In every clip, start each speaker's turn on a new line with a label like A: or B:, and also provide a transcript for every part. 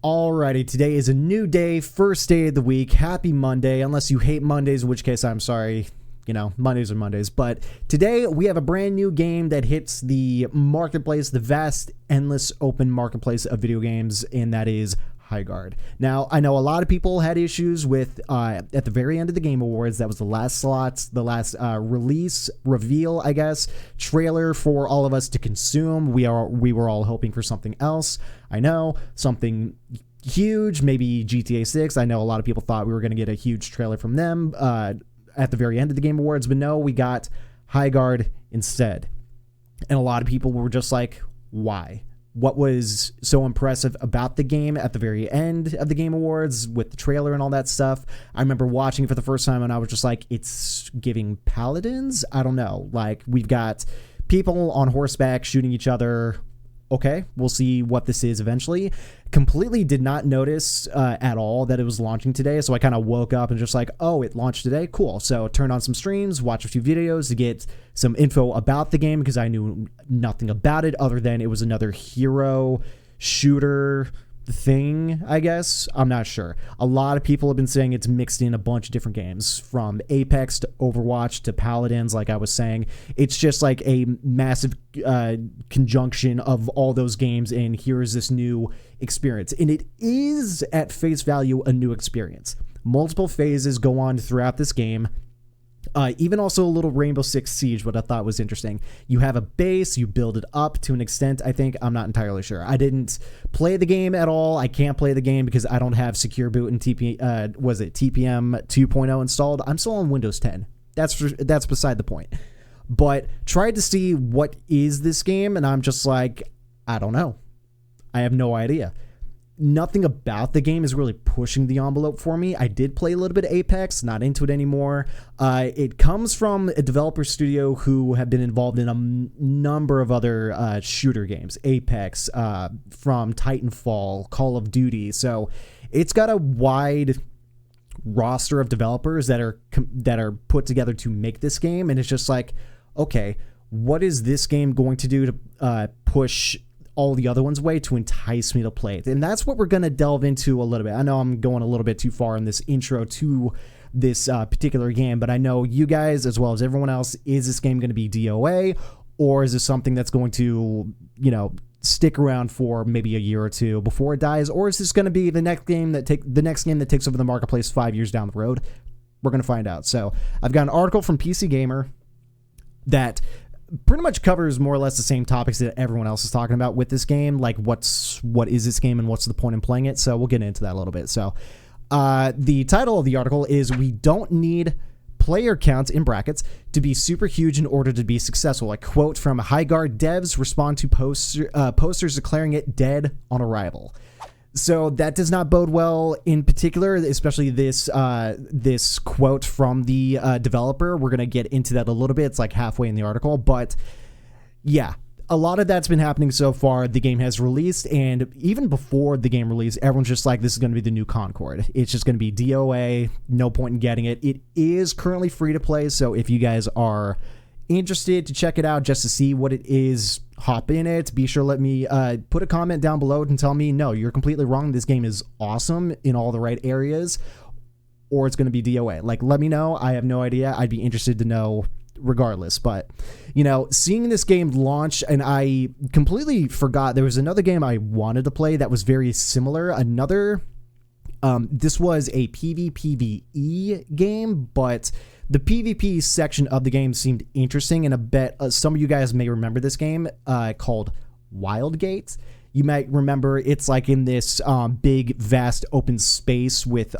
A: Alrighty, today is a new day, first day of the week. Happy Monday, unless you hate Mondays, in which case I'm sorry. You know, Mondays are Mondays. But today we have a brand new game that hits the marketplace, the vast, endless, open marketplace of video games, and that is Highguard. Now, I know a lot of people had issues with, at the very end of the Game Awards, that was the last slots, the last release, reveal, I guess, trailer for all of us to consume. We were all hoping for something else. I know, something huge, maybe GTA 6. I know a lot of people thought we were going to get a huge trailer from them at the very end of the Game Awards, but no, we got Highguard instead. And a lot of people were just like, why? What was so impressive about the game at the very end of the Game Awards with the trailer and all that stuff? I remember watching it for the first time and I was just like, it's giving Paladins? I don't know. Like, we've got people on horseback shooting each other. Okay, we'll see what this is eventually. Completely did not notice at all that it was launching today, so I kind of woke up and just like, oh, it launched today? Cool. So turned on some streams, watched a few videos to get some info about the game because I knew nothing about it other than it was another hero shooter thing, I guess. I'm not sure. A lot of people have been saying it's mixed in a bunch of different games, from Apex to Overwatch to Paladins, like I was saying. It's just like a massive conjunction of all those games, and here's this new experience. And it is, at face value, a new experience. Multiple phases go on throughout this game. Even also a little Rainbow Six Siege, what I thought was interesting. You have a base, you build it up to an extent, I think. I'm not entirely sure. I didn't play the game at all. I can't play the game because I don't have Secure Boot and TPM 2.0 installed. I'm still on Windows 10. That's beside the point. But tried to see what is this game, and I'm just like, I don't know. I have no idea. Nothing about the game is really pushing the envelope for me. I did play a little bit of Apex, not into it anymore. It comes from a developer studio who have been involved in a number of other shooter games. Apex, from Titanfall, Call of Duty. So it's got a wide roster of developers that are put together to make this game. And it's just like, okay, what is this game going to do to push all the other ones away to entice me to play it? And that's what we're going to delve into a little bit. I know I'm going a little bit too far in this intro to this particular game, but I know you guys, as well as everyone else, is this game going to be DOA, or is this something that's going to, stick around for maybe a year or two before it dies, or is this going to be the next game that takes over the marketplace 5 years down the road? We're going to find out. So I've got an article from PC Gamer that pretty much covers more or less the same topics that everyone else is talking about with this game, like what is this game and what's the point in playing it. So we'll get into that a little bit. So the title of the article is "We Don't Need Player Counts," in brackets, "to be super huge in order to be successful." A quote from Highguard devs respond to posters declaring it dead on arrival. So that does not bode well in particular, especially this quote from the developer. We're going to get into that a little bit. It's like halfway in the article. But yeah, a lot of that's been happening so far. The game has released, and even before the game released, everyone's just like, this is going to be the new Concord. It's just going to be DOA. No point in getting it. It is currently free to play, so if you guys are interested to check it out just to see what it is, hop in it. Be sure to let me put a comment down below and tell me, no, you're completely wrong, this game is awesome in all the right areas, or it's going to be DOA. Like, let me know. I have no idea. I'd be interested to know regardless. But seeing this game launch, and I completely forgot there was another game I wanted to play that was very similar. This was a PvPvE game, but the PvP section of the game seemed interesting, and I bet some of you guys may remember this game called Wildgate. You might remember it's like in this big, vast open space with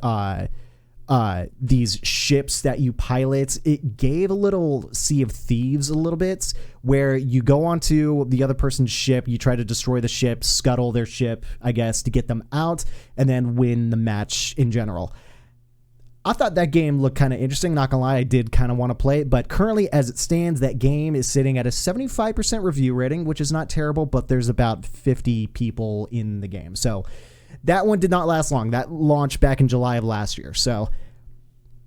A: these ships that you pilot. It gave a little Sea of Thieves a little bit, where you go onto the other person's ship, you try to destroy the ship, scuttle their ship, I guess, to get them out, and then win the match in general. I thought that game looked kind of interesting. Not gonna lie, I did kind of want to play it, but currently as it stands, that game is sitting at a 75% review rating, which is not terrible, but there's about 50 people in the game. So that one did not last long. That launched back in July of last year. So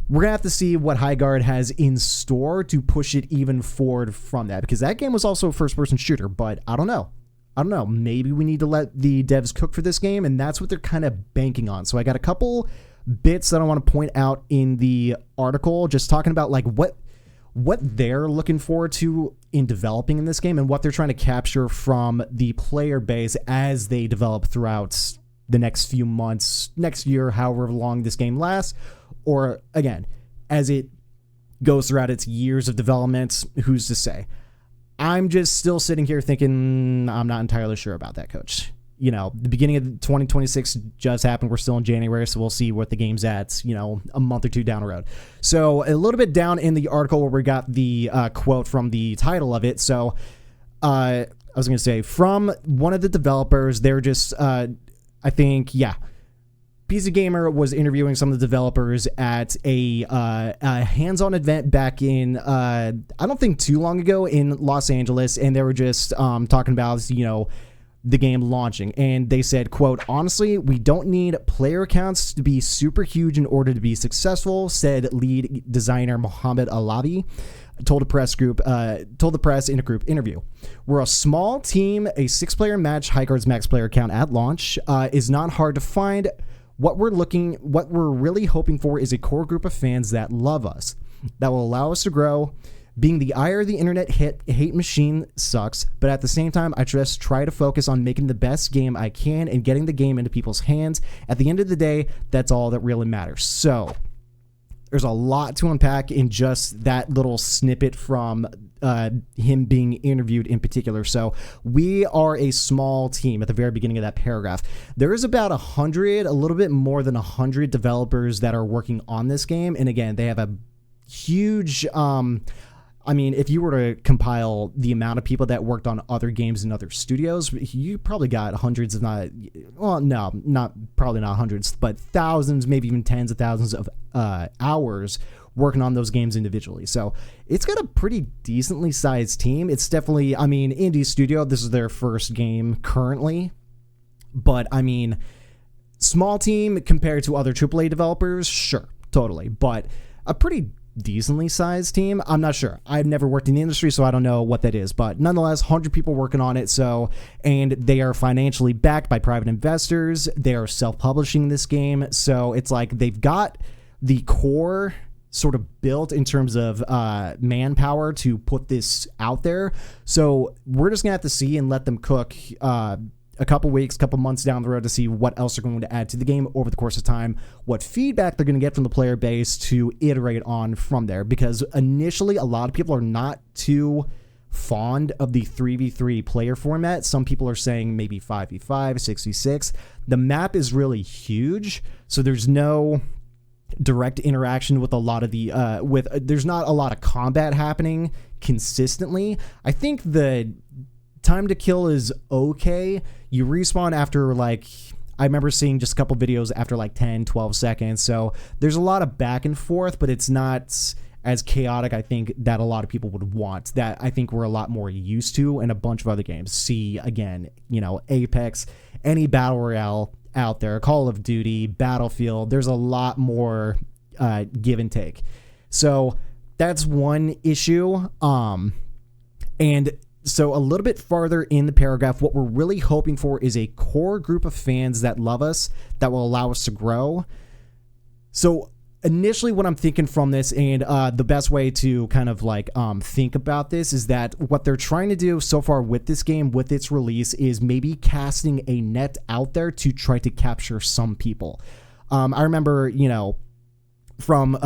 A: we're gonna have to see what Highguard has in store to push it even forward from that, because that game was also a first-person shooter, but I don't know. I don't know, maybe we need to let the devs cook for this game, and that's what they're kind of banking on. So I got a couple bits that I want to point out in the article, just talking about like what they're looking forward to in developing in this game and what they're trying to capture from the player base as they develop throughout the next few months, next year, however long this game lasts, or again, as it goes throughout its years of development. Who's to say? I'm just still sitting here thinking I'm not entirely sure about that, Coach. You know, the beginning of 2026 just happened. We're still in January, so we'll see what the game's at, you know, a month or two down the road. So a little bit down in the article where we got the quote from the title of it. So I was going to say, from one of the developers, they're just, I think, yeah, PC Gamer was interviewing some of the developers at a hands-on event back in, I don't think too long ago, in Los Angeles, and they were just talking about, you know, the game launching, and they said, quote, "Honestly, we don't need player counts to be super huge in order to be successful," said lead designer Mohammed Alavi, told the press in a group interview. "We're a small team. A 6-player match, Highguard's max player count at launch, is not hard to find. What we're really hoping for is a core group of fans that love us, that will allow us to grow. Being the ire of the internet hate machine sucks, but at the same time, I just try to focus on making the best game I can and getting the game into people's hands. At the end of the day, that's all that really matters." So there's a lot to unpack in just that little snippet from him being interviewed in particular. So we are a small team at the very beginning of that paragraph. There is about 100, a little bit more than 100 developers that are working on this game. And again, they have a huge, I mean, if you were to compile the amount of people that worked on other games in other studios, you probably got hundreds, if not, well, no, probably not hundreds, but thousands, maybe even tens of thousands of hours working on those games individually. So it's got a pretty decently sized team. It's definitely, I mean, indie studio, this is their first game currently, but I mean, small team compared to other AAA developers, sure, totally, but a pretty decently sized team. I'm not sure. I've never worked in the industry, so I don't know what that is, but nonetheless, 100 people working on it. So, and they are financially backed by private investors. They are self-publishing this game. So it's like they've got the core sort of built in terms of manpower to put this out there. So we're just gonna have to see and let them cook a couple weeks, couple months down the road to see what else they're going to add to the game over the course of time, what feedback they're going to get from the player base to iterate on from there. Because initially, a lot of people are not too fond of the 3v3 player format. Some people are saying maybe 5v5, 6v6. The map is really huge, so there's no direct interaction with a lot of the there's not a lot of combat happening consistently. I think the time to kill is okay. You respawn after, like, I remember seeing just a couple videos after like 10, 12 seconds. So there's a lot of back and forth, but it's not as chaotic, I think, that a lot of people would want, that I think we're a lot more used to in a bunch of other games. See, again, you know, Apex, any battle royale out there, Call of Duty, Battlefield, there's a lot more give and take. So that's one issue. And so a little bit farther in the paragraph, what we're really hoping for is a core group of fans that love us, that will allow us to grow. So initially what I'm thinking from this, and the best way to kind of like think about this, is that what they're trying to do so far with this game, with its release, is maybe casting a net out there to try to capture some people. I remember, you know, from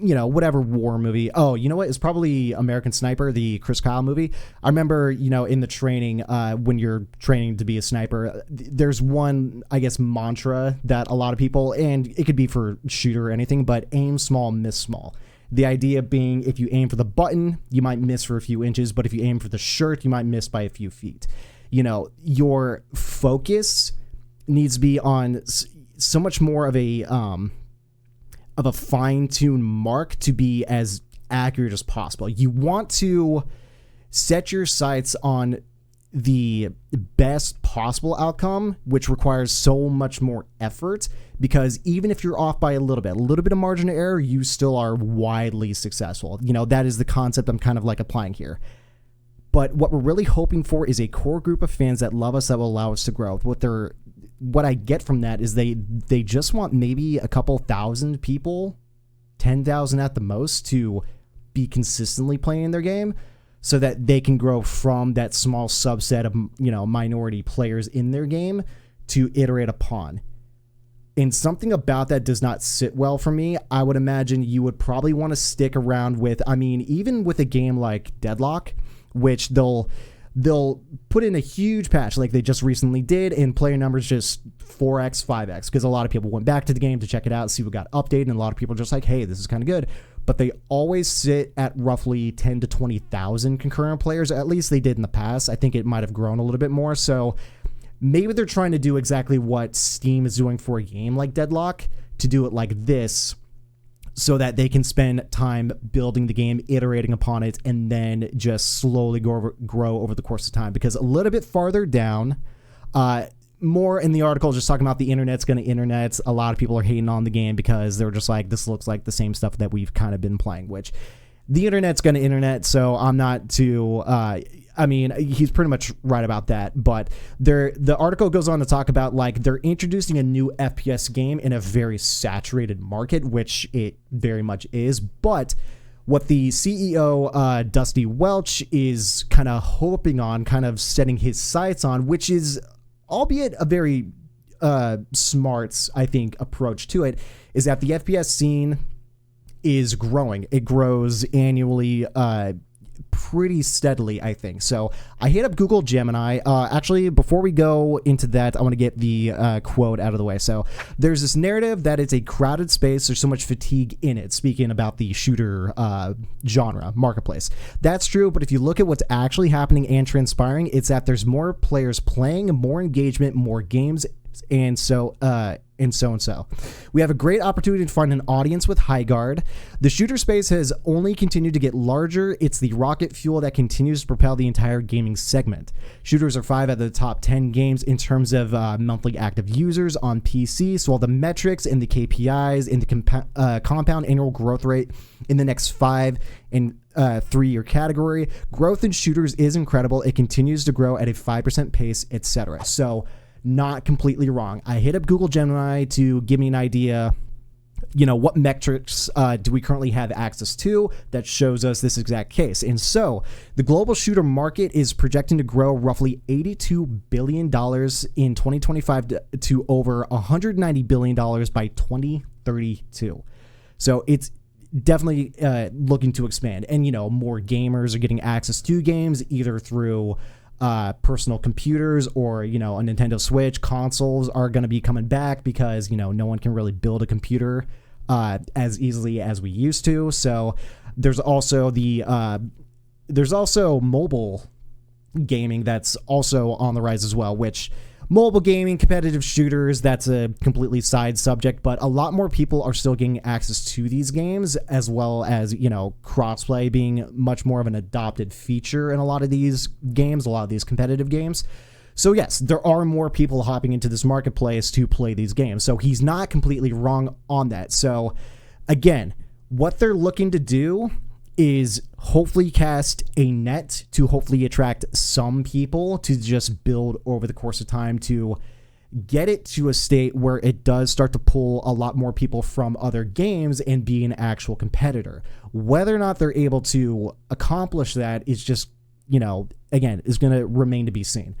A: you know, whatever war movie. Oh, you know what? It's probably American Sniper, the Chris Kyle movie. I remember, you know, in the training, when you're training to be a sniper, there's one, I guess, mantra that a lot of people, and it could be for shooter or anything, but aim small, miss small. The idea being, if you aim for the button, you might miss for a few inches, but if you aim for the shirt, you might miss by a few feet. You know, your focus needs to be on so much more of a fine-tuned mark to be as accurate as possible. You want to set your sights on the best possible outcome, which requires so much more effort, because even if you're off by a little bit of margin of error, you still are widely successful. You know, that is the concept I'm kind of like applying here. But what we're really hoping for is a core group of fans that love us, that will allow us to grow. What I get from that is they just want maybe a couple thousand people, 10,000 at the most, to be consistently playing their game, so that they can grow from that small subset of, minority players in their game to iterate upon. And something about that does not sit well for me. I would imagine you would probably want to stick around with, even with a game like Deadlock, which they'll put in a huge patch like they just recently did, and player numbers just 4x, 5x, because a lot of people went back to the game to check it out, see what got updated, and a lot of people are just like, hey, this is kind of good. But they always sit at roughly 10 to 20,000 concurrent players. At least they did in the past. I think it might have grown a little bit more. So maybe they're trying to do exactly what Steam is doing for a game like Deadlock, to do it like this, so that they can spend time building the game, iterating upon it, and then just slowly grow over the course of time. Because a little bit farther down, more in the article, just talking about the internet's going to internet. A lot of people are hating on the game because they're just like, this looks like the same stuff that we've kind of been playing, which the internet's going to internet, so I'm not too... he's pretty much right about that, but the article goes on to talk about, like, they're introducing a new FPS game in a very saturated market, which it very much is, but what the CEO, Dusty Welch, is kind of hoping on, kind of setting his sights on, which is, albeit a very smart, I think, approach to it, is that the FPS scene is growing. It grows annually, pretty steadily, I think. So I hit up Google Gemini. Actually, before we go into that, I want to get the quote out of the way. So there's this narrative that it's a crowded space. There's so much fatigue in it, speaking about the shooter genre, marketplace. That's true, but if you look at what's actually happening and transpiring, it's that there's more players playing, more engagement, more games, and so. We have a great opportunity to find an audience with Highguard. The shooter space has only continued to get larger. It's the rocket fuel that continues to propel the entire gaming segment. Shooters are 5 out of the top 10 games in terms of monthly active users on PC, so all the metrics and the KPIs in the compound annual growth rate in the next 5 and 3-year category. Growth in shooters is incredible. It continues to grow at a 5% pace, etc. So not completely wrong. I hit up Google Gemini to give me an idea, what metrics do we currently have access to that shows us this exact case. And so the global shooter market is projecting to grow roughly $82 billion in 2025 to over $190 billion by 2032. So it's definitely looking to expand. And, more gamers are getting access to games either through personal computers or, a Nintendo Switch. Consoles are going to be coming back because, no one can really build a computer as easily as we used to. So there's also mobile gaming that's also on the rise as well, which mobile gaming, competitive shooters, that's a completely side subject, but a lot more people are still getting access to these games, as well as, crossplay being much more of an adopted feature in a lot of these games, a lot of these competitive games. So yes, there are more people hopping into this marketplace to play these games. So he's not completely wrong on that. So again, what they're looking to do is hopefully cast a net to hopefully attract some people to just build over the course of time to get it to a state where it does start to pull a lot more people from other games and be an actual competitor. Whether or not they're able to accomplish that is just, again, is going to remain to be seen.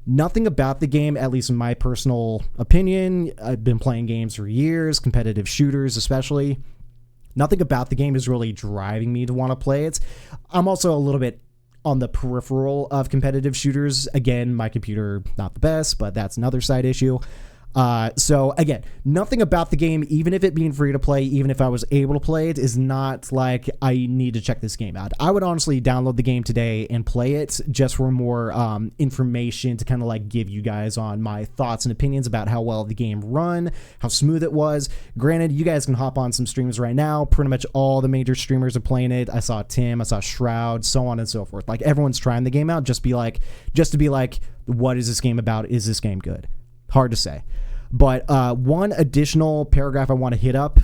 A: Nothing about the game, at least in my personal opinion, I've been playing games for years, competitive shooters especially. Nothing about the game is really driving me to want to play it. I'm also a little bit on the peripheral of competitive shooters. Again, my computer, not the best, but that's another side issue. So again, nothing about the game, even if it being free to play, even if I was able to play it, is not like I need to check this game out. I would honestly download the game today and play it just for more information to kind of like give you guys on my thoughts and opinions about how well the game run, how smooth it was. Granted, you guys can hop on some streams right now. Pretty much all the major streamers are playing it. I saw Tim, I saw Shroud, so on and so forth. Like everyone's trying the game out just to be like, what is this game about? Is this game good? Hard to say. But one additional paragraph I want to hit up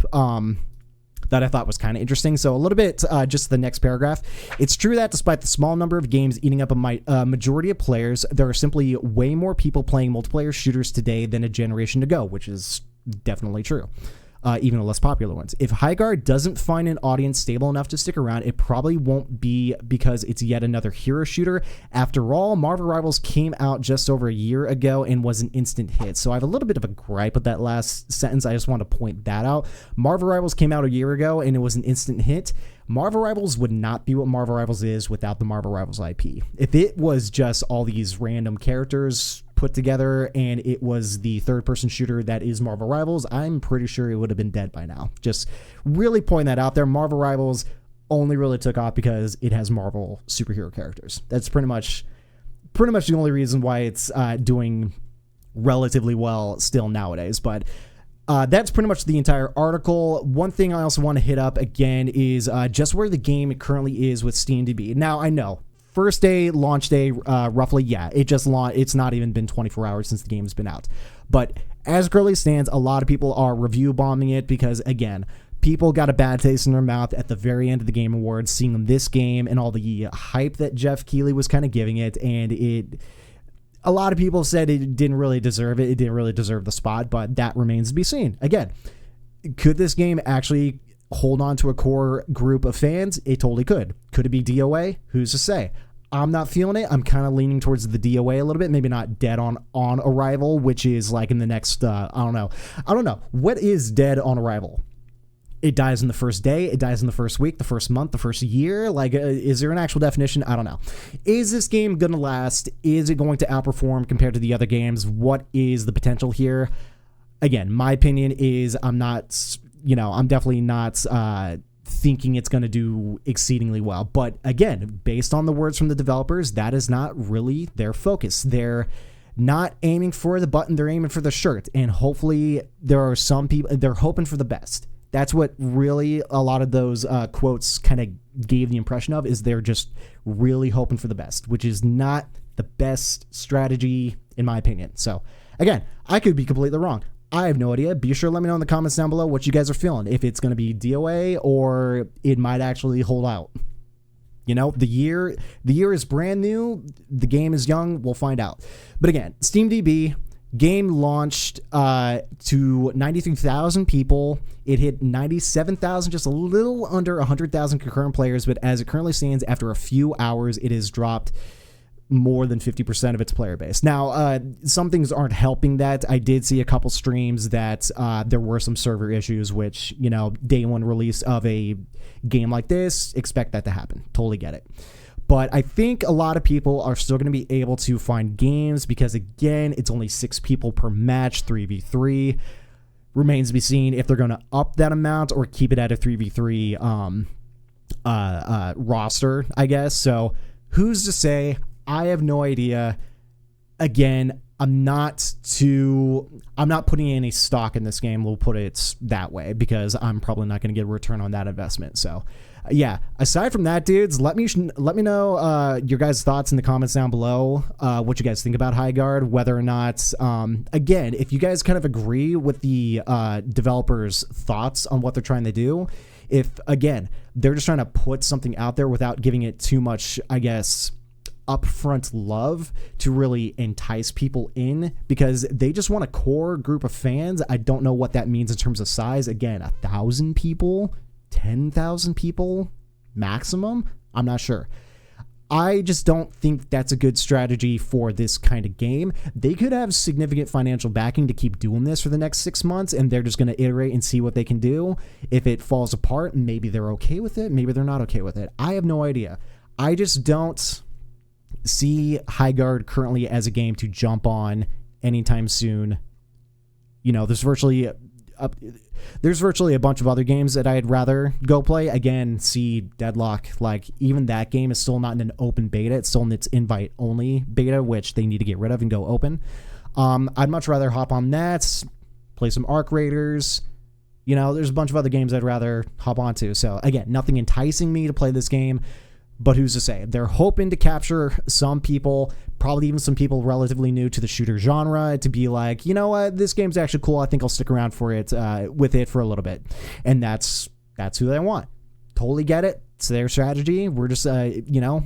A: that I thought was kind of interesting. So a little bit, just the next paragraph. It's true that despite the small number of games eating up a majority of players, there are simply way more people playing multiplayer shooters today than a generation ago, which is definitely true. Even the less popular ones. If Highguard doesn't find an audience stable enough to stick around, it probably won't be because it's yet another hero shooter. After all, Marvel Rivals came out just over a year ago and was an instant hit. So I have a little bit of a gripe with that last sentence. I just want to point that out. Marvel Rivals came out a year ago and it was an instant hit. Marvel Rivals would not be what Marvel Rivals is without the Marvel Rivals IP. If it was just all these random characters put together and it was the third-person shooter that is Marvel Rivals, I'm pretty sure it would have been dead by now. Just really pointing that out there. Marvel Rivals only really took off because it has Marvel superhero characters. That's pretty much the only reason why it's doing relatively well still nowadays. But that's pretty much the entire article. One thing I also want to hit up again is just where the game currently is with SteamDB. Now, I know, first day, launch day, roughly, yeah, it's not even been 24 hours since the game's been out. But as it currently stands, a lot of people are review bombing it because, again, people got a bad taste in their mouth at the very end of the Game Awards, seeing this game and all the hype that Jeff Keighley was kind of giving it, and a lot of people said it didn't really deserve it. It didn't really deserve the spot, but that remains to be seen. Again, could this game actually hold on to a core group of fans? It totally could. Could it be DOA? Who's to say? I'm not feeling it. I'm kind of leaning towards the DOA a little bit. Maybe not dead on arrival, which is like in the next, I don't know. What is dead on arrival? It dies in the first day, it dies in the first week, the first month, the first year. Like, is there an actual definition? I don't know. Is this game going to last? Is it going to outperform compared to the other games? What is the potential here? Again, my opinion is I'm definitely not thinking it's going to do exceedingly well. But again, based on the words from the developers, that is not really their focus. They're not aiming for the button, they're aiming for the shirt. And hopefully there are some people, they're hoping for the best. That's what really a lot of those quotes kind of gave the impression of, is they're just really hoping for the best, which is not the best strategy in my opinion. So again, I could be completely wrong. I have no idea. Be sure to let me know in the comments down below what you guys are feeling. If it's going to be DOA or it might actually hold out. You know, the year is brand new. The game is young. We'll find out. But again, SteamDB. Game launched to 93,000 people. It hit 97,000, just a little under 100,000 concurrent players. But as it currently stands, after a few hours, it has dropped more than 50% of its player base. Now, some things aren't helping that. I did see a couple streams that there were some server issues, which, you know, day one release of a game like this, expect that to happen. Totally get it. But I think a lot of people are still going to be able to find games because, again, it's only 6 people per match, 3v3. Remains to be seen if they're going to up that amount or keep it at a 3v3 roster, I guess. So who's to say? I have no idea. Again, I'm not putting any stock in this game. We'll put it that way because I'm probably not going to get a return on that investment. So yeah, aside from that, dudes, let me know your guys' thoughts in the comments down below, what you guys think about Highguard, whether or not, again, if you guys kind of agree with the developers' thoughts on what they're trying to do, if, again, they're just trying to put something out there without giving it too much, I guess, upfront love to really entice people in because they just want a core group of fans. I don't know what that means in terms of size. Again, 1,000 people, 10,000 people maximum. I'm not sure. I just don't think that's a good strategy for this kind of game. They could have significant financial backing to keep doing this for the next 6 months, and they're just going to iterate and see what they can do. If it falls apart, maybe they're okay with it. Maybe they're not okay with it. I have no idea. I just don't see Highguard currently as a game to jump on anytime soon. You know, there's virtually a bunch of other games that I'd rather go play. Again, see Deadlock, like even that game is still not in an open beta. It's still in its invite only beta, which they need to get rid of and go open. I'd much rather hop on that, play some Arc Raiders. You know, there's a bunch of other games I'd rather hop onto. So again, nothing enticing me to play this game. But who's to say? They're hoping to capture some people, probably even some people relatively new to the shooter genre, to be like, you know what, this game's actually cool. I think I'll stick around for it, with it for a little bit. And that's That's who they want. Totally get it. It's their strategy. We're just, you know,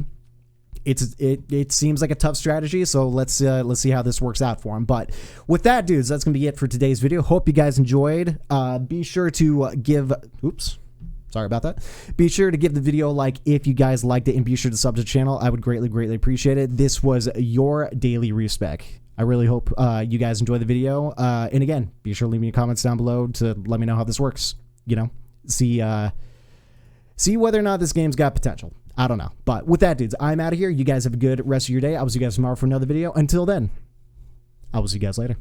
A: it seems like a tough strategy, so let's see how this works out for them. But with that, dudes, that's gonna be it for today's video. Hope you guys enjoyed. Be sure to sorry about that. Be sure to give the video a like if you guys liked it, and be sure to sub to the channel. I would greatly appreciate it. This was your daily respec. I really hope you guys enjoy the video. And again, be sure to leave me comments down below to let me know how this works. You know, see whether or not this game's got potential. I don't know. But with that, dudes, I'm out of here. You guys have a good rest of your day. I will see you guys tomorrow for another video. Until then, I will see you guys later.